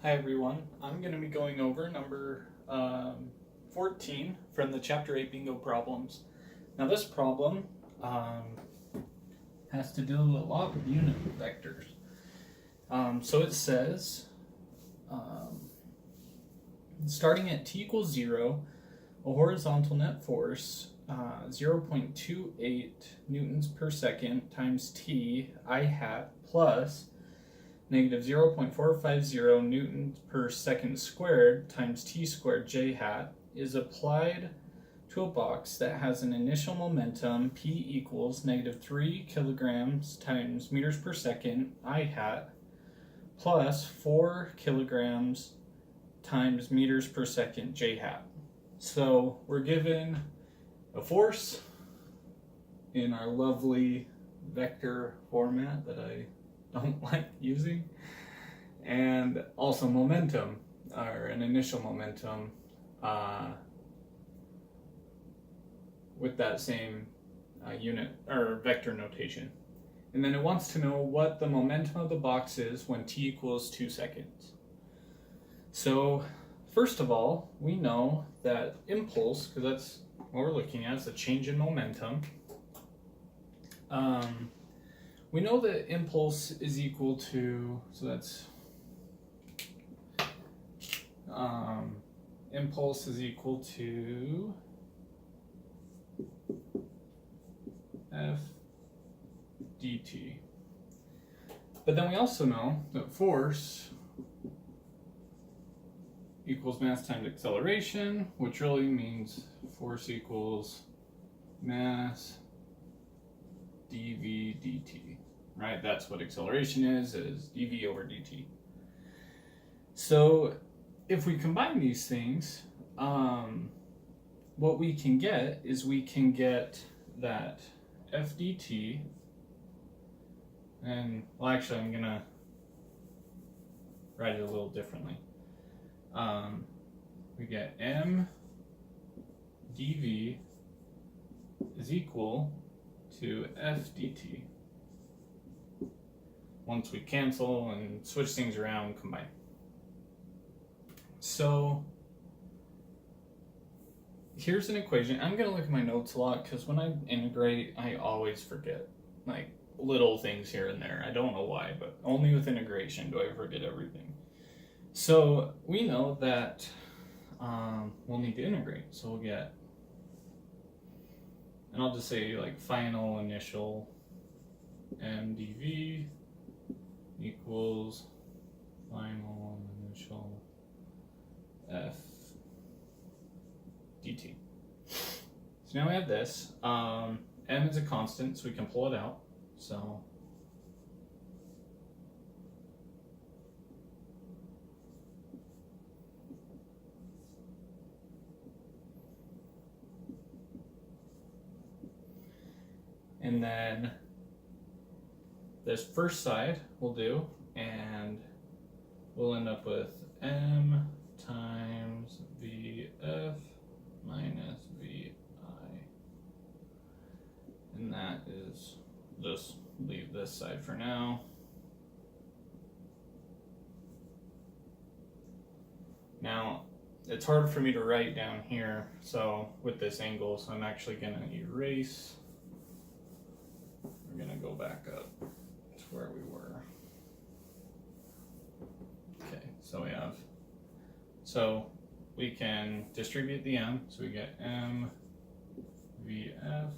Hi everyone, I'm going to be going over number 14 from the Chapter 8 Bingo Problems. Now this problem has to do a lot with unit vectors. So it says, starting at t equals 0, a horizontal net force 0.28 newtons per second times t I hat plus negative 0.450 newtons per second squared times t squared j hat is applied to a box that has an initial momentum p equals negative 3 kilograms times meters per second I hat plus 4 kilograms times meters per second j hat. So we're given a force in our lovely vector format that I don't like using, and also momentum, or an initial momentum, with that same unit or vector notation. And then it wants to know what the momentum of the box is when t equals 2 seconds. So first of all, we know that impulse, because that's what we're looking at, is a change in momentum. We know that impulse is equal to, so that's impulse is equal to F dt. But then we also know that force equals mass times acceleration, which really means force equals mass dv dt, right? That's what acceleration is dv over dt. So if we combine these things, what we can get is we can get that f dt, and well, actually I'm gonna write it a little differently. We get m dv is equal to f dt once we cancel and switch things around, combine. So here's an equation. I'm going to look at my notes a lot because when I integrate, I always forget like little things here and there. I don't know why, but only with integration do I forget everything. So we know that we'll need to integrate. So we'll get, and I'll just say like final initial mdv equals final initial f dt. So now we have this. M is a constant, so we can pull it out. So and then this first side we'll do, and we'll end up with m times vf minus vi. And that is, just leave this side for now. Now, it's hard for me to write down here, so with this angle, so I'm actually going to erase. We're going to go back up to where we were. Okay, so we have, so we can distribute the m, so we get m vf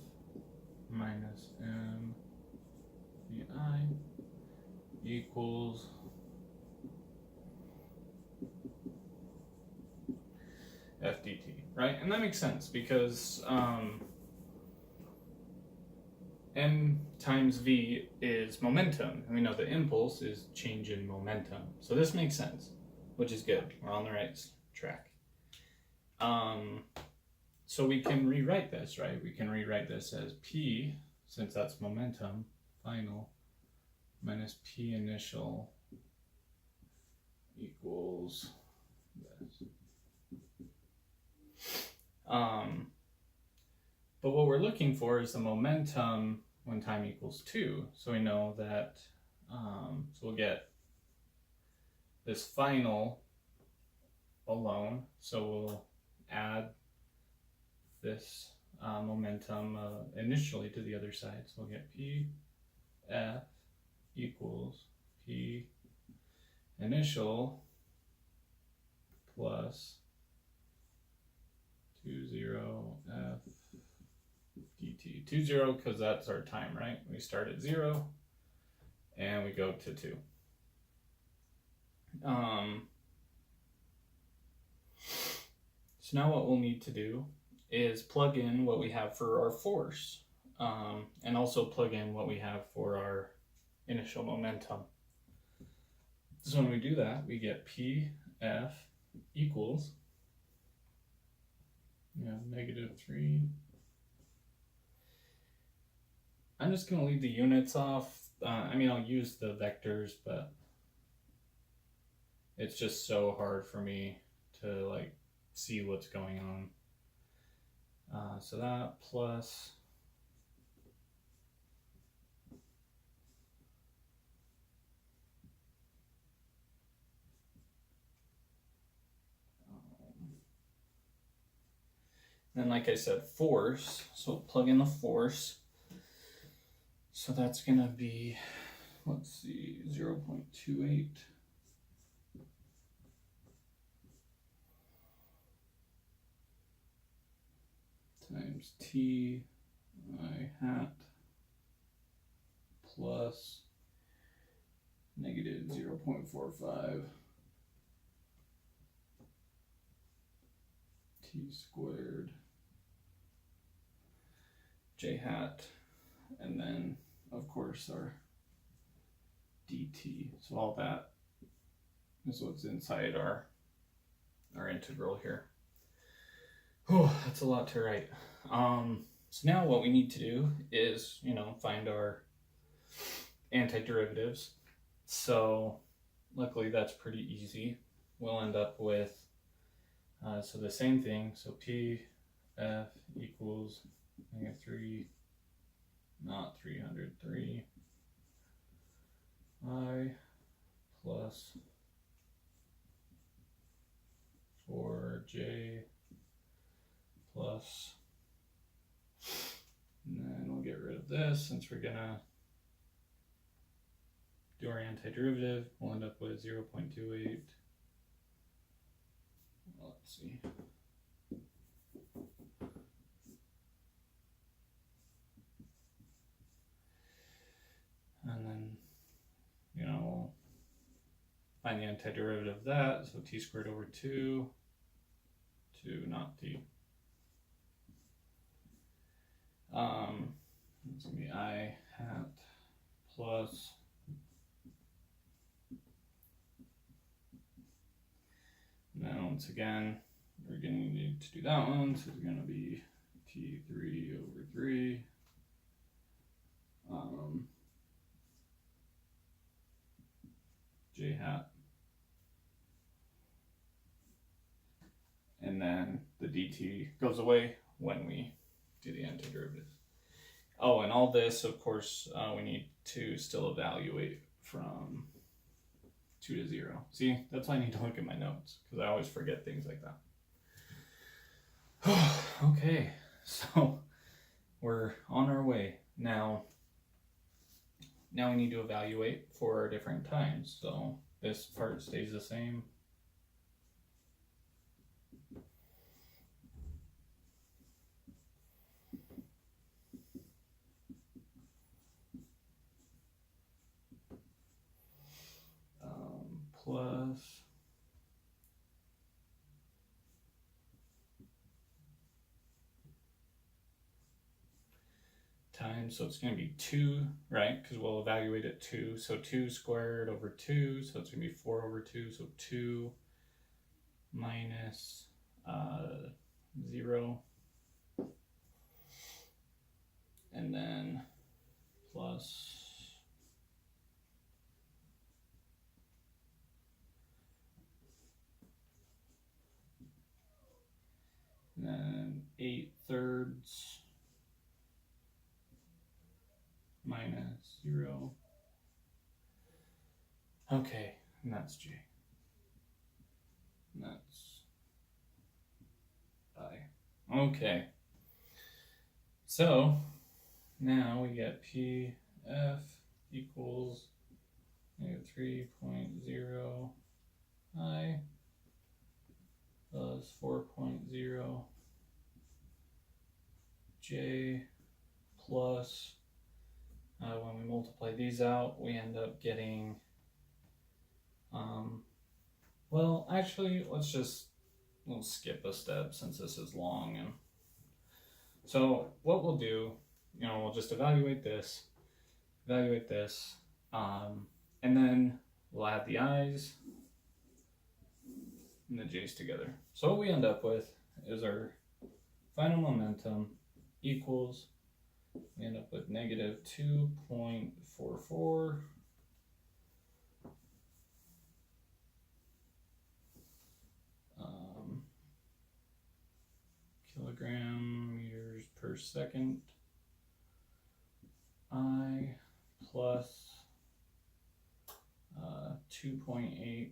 minus m vi equals f dt, right? And that makes sense because m times v is momentum, and we know the impulse is change in momentum. So this makes sense, which is good. We're on the right track. So we can rewrite this, right? We can rewrite this as p, since that's momentum, final, minus p initial equals this. But what we're looking for is the momentum when time equals 2. So we know that, so we'll get this final alone. So we'll add this momentum initially to the other side. So we'll get PF equals P initial plus 20F dt. 20 because that's our time, right? We start at 0 and we go to 2. So now what we'll need to do is plug in what we have for our force, and also plug in what we have for our initial momentum. So when we do that, we get PF equals -3. I'm just going to leave the units off. I mean, I'll use the vectors, but it's just so hard for me to like see what's going on. So that plus then, like I said, force. So plug in the force. So that's going to be, let's see, 0.28 times T I hat plus negative 0.45 T squared J hat, and then of course our dt. So all that is what's inside our integral here. Oh, that's a lot to write. So now what we need to do is, find our antiderivatives. So luckily that's pretty easy. We'll end up with, so the same thing. So PF equals -3, not 303, I plus 4J plus, and then we'll get rid of this since we're gonna do our antiderivative. We'll end up with 0.28. Well, let's see. And then, we'll find the antiderivative of that. So t squared over 2 to not t. It's going to be I hat plus and then once again, we're going to need to do that one. So it's going to be T3 over 3. J hat. And then the dt goes away when we do the antiderivative. Oh, and all this, of course, we need to still evaluate from 2 to 0. See, that's why I need to look at my notes, because I always forget things like that. Okay, so we're on our way. Now we need to evaluate for our different times. So this part stays the same. Plus times, so it's going to be 2, right? Because we'll evaluate at 2. So 2 squared over 2, so it's going to be 4 over 2. So 2 minus 0. And then plus and then 8/3 minus 0. Okay, and that's J. That's I. Okay. So now we get PF equals negative 3.0 I plus 4.0 J plus, when we multiply these out, we end up getting, well, actually, we'll skip a step since this is long. And so what we'll do, we'll just evaluate this, and then we'll add the i's and the j's together. So what we end up with is our final momentum equals, we end up with negative 2.44 kilogram meters per second I plus 2.8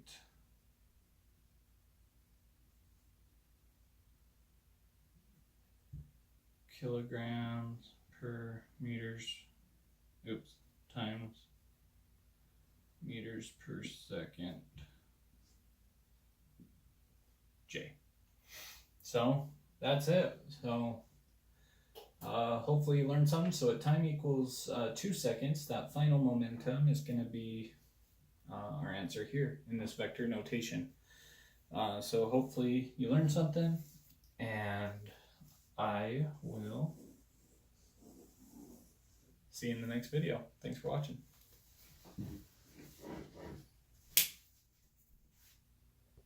kilograms per times meters per second J. So that's it. So hopefully you learned something. So at time equals 2 seconds, that final momentum is going to be our answer here in this vector notation. So hopefully you learned something, and I will see you in the next video. Thanks for watching.